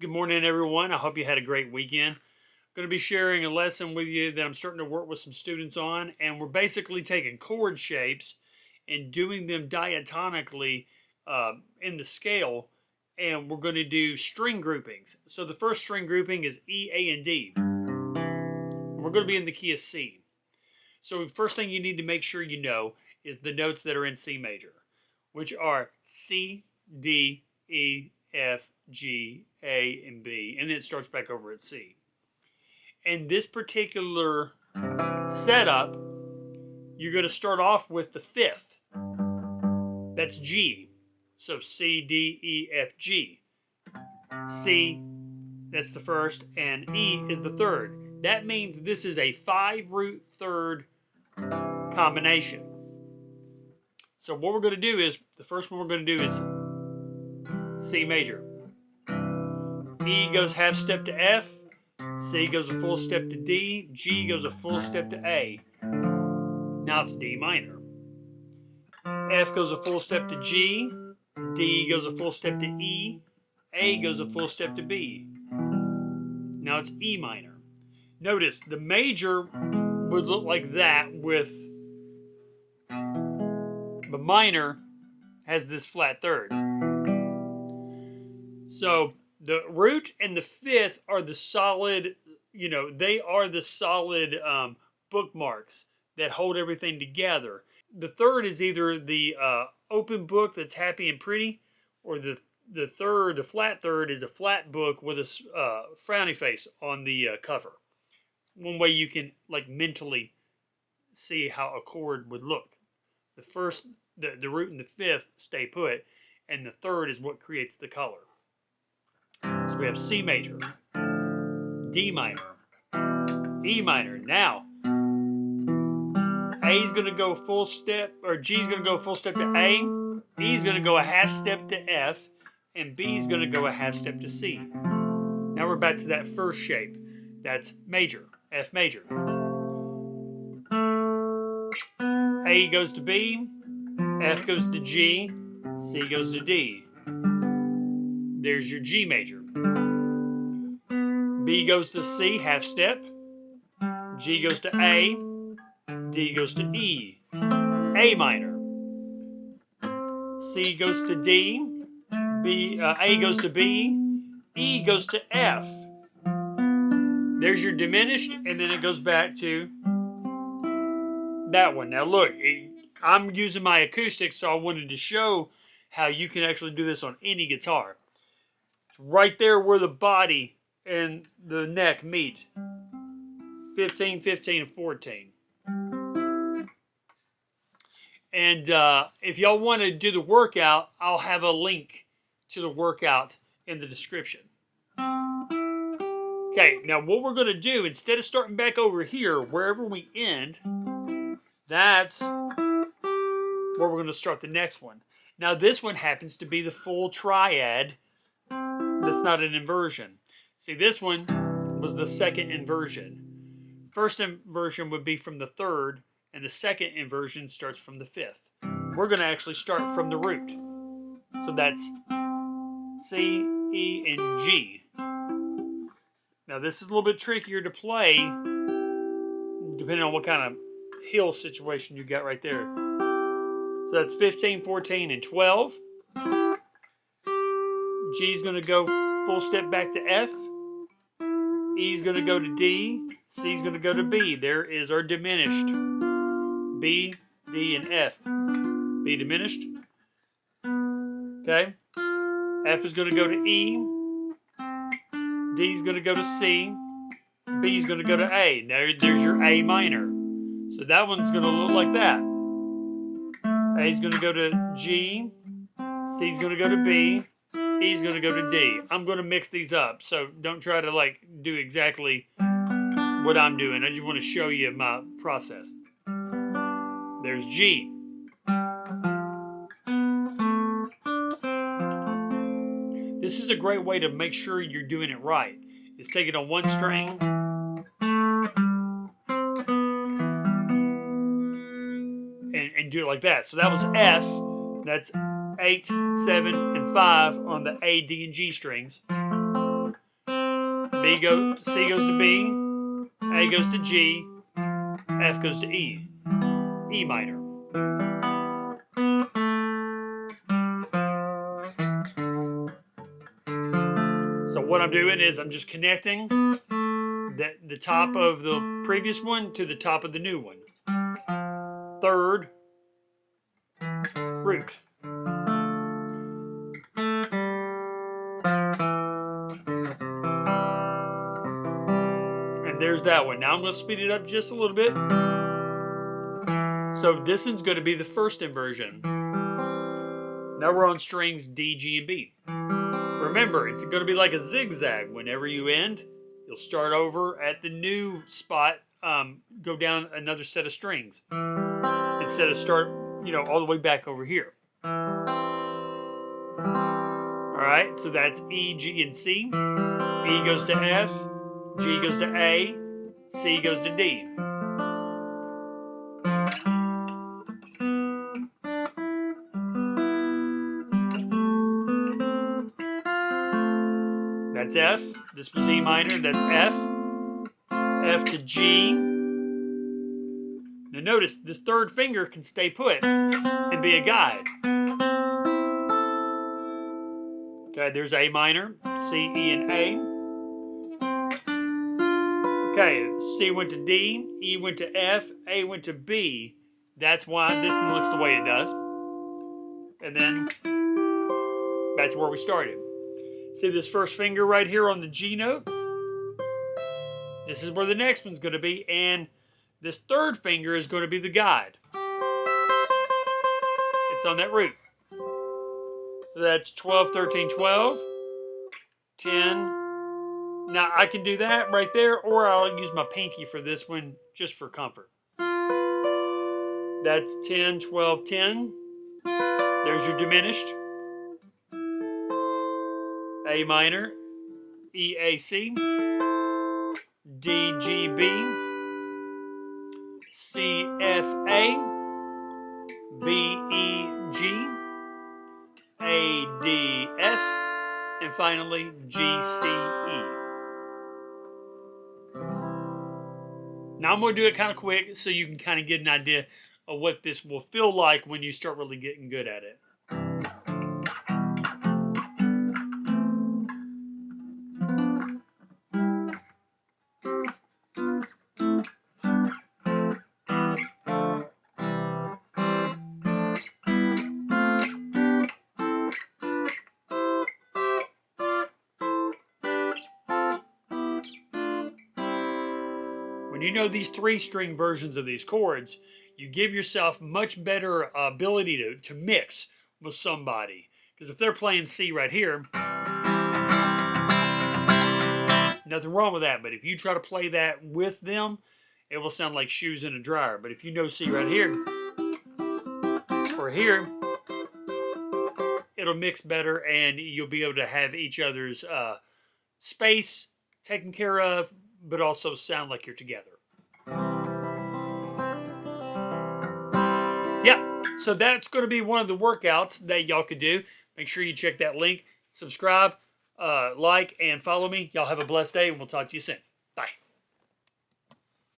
Good morning, everyone. I hope you had a great weekend. I'm going to be sharing a lesson with you that I'm starting to work with some students on, and we're basically taking chord shapes and doing them diatonically in the scale, and we're going to do string groupings. So the first string grouping is E, A, and D. We're going to be in the key of C. So the first thing you need to make sure you know is the notes that are in C major, which are C, D, E, F, G, A, and B, and then it starts back over at C. And this particular setup, you're going to start off with the fifth. That's G. So C, D, E, F, G. C, that's the first, and E is the third. That means this is a 5-root third combination. So what we're going to do is, the first one we're going to do is C major. E goes half step to F, C goes a full step to D, G goes a full step to A. Now it's D minor. F goes a full step to G, D goes a full step to E, A goes a full step to B. Now it's E minor. Notice the major would look like that, with the minor has this flat third. So the root and the fifth are the solid, they are the solid bookmarks that hold everything together. The third is either the open book that's happy and pretty, or the flat third is a flat book with a frowny face on the cover. One way you can mentally see how a chord would look. The first, the root and the fifth stay put, and the third is what creates the color. So we have C major, D minor, E minor. Now, A is going to go full step, or G is going to go full step to A, E is going to go a half step to F, and B is going to go a half step to C. Now we're back to that first shape. That's major, F major. A goes to B, F goes to G, C goes to D. There's your G major. B goes to C, half step. G goes to A, D goes to E. A minor. C goes to D, A goes to B, E goes to F. There's your diminished, and then it goes back to that one. Now look, I'm using my acoustics, so I wanted to show how you can actually do this on any guitar. It's right there where the body and the neck meet. 15, 15, and 14. And if y'all want to do the workout, I'll have a link to the workout in the description. Okay, now what we're going to do, instead of starting back over here, wherever we end, that's where we're going to start the next one. Now this one happens to be the full triad. That's not an inversion. See, this one was the second inversion. First inversion would be from the third, and the second inversion starts from the fifth. We're going to actually start from the root. So that's C, E, and G. Now this is a little bit trickier to play, depending on what kind of heel situation you got right there. So that's 15, 14, and 12. G is going to go full step back to F. E is going to go to D. C is going to go to B. There is our diminished. B, D, and F. B diminished. Okay. F is going to go to E. D is going to go to C. B is going to go to A. There's your A minor. So that one's going to look like that. A is going to go to G. C is going to go to B. E is going to go to D. I'm going to mix these up, so don't try to do exactly what I'm doing. I just want to show you my process. There's G. This is a great way to make sure you're doing it right. Is take it on one string and do it like that. So that was F. That's 8, 7, and 5 on the A, D, and G strings. C goes to B, A goes to G, F goes to E, E minor. So what I'm doing is I'm just connecting the top of the previous one to the top of the new one. Third root. And there's that one. Now I'm going to speed it up just a little bit. So this one's going to be the first inversion. Now we're on strings D, G, and B. Remember, it's going to be like a zigzag. Whenever you end, you'll start over at the new spot, go down another set of strings. Instead of start, all the way back over here. Alright, so that's E, G, and C. B goes to F, G goes to A, C goes to D. That's F. This was E minor. That's F. F to G. Now notice, this third finger can stay put and be a guide. Okay, there's A minor, C, E, and A. Okay, C went to D, E went to F, A went to B. That's why this one looks the way it does. And then back to where we started. See this first finger right here on the G note? This is where the next one's going to be, and this third finger is going to be the guide. It's on that root. So that's 12, 13, 12, 10. Now I can do that right there, or I'll use my pinky for this one just for comfort. That's 10, 12, 10. There's your diminished. A minor, E, A, C, D, G, B, C, F, A, B, E, G, A, D, F, and finally G, C, E. Now I'm going to do it kind of quick so you can kind of get an idea of what this will feel like when you start really getting good at it. When you know these 3-string versions of these chords, you give yourself much better ability to mix with somebody. Because if they're playing C right here, nothing wrong with that. But if you try to play that with them, it will sound like shoes in a dryer. But if you know C right here, or here, it'll mix better and you'll be able to have each other's space taken care of, but also sound like you're together. Yeah, so that's going to be one of the workouts that y'all could do. Make sure you check that link, subscribe, like, and follow me. Y'all have a blessed day, and we'll talk to you soon.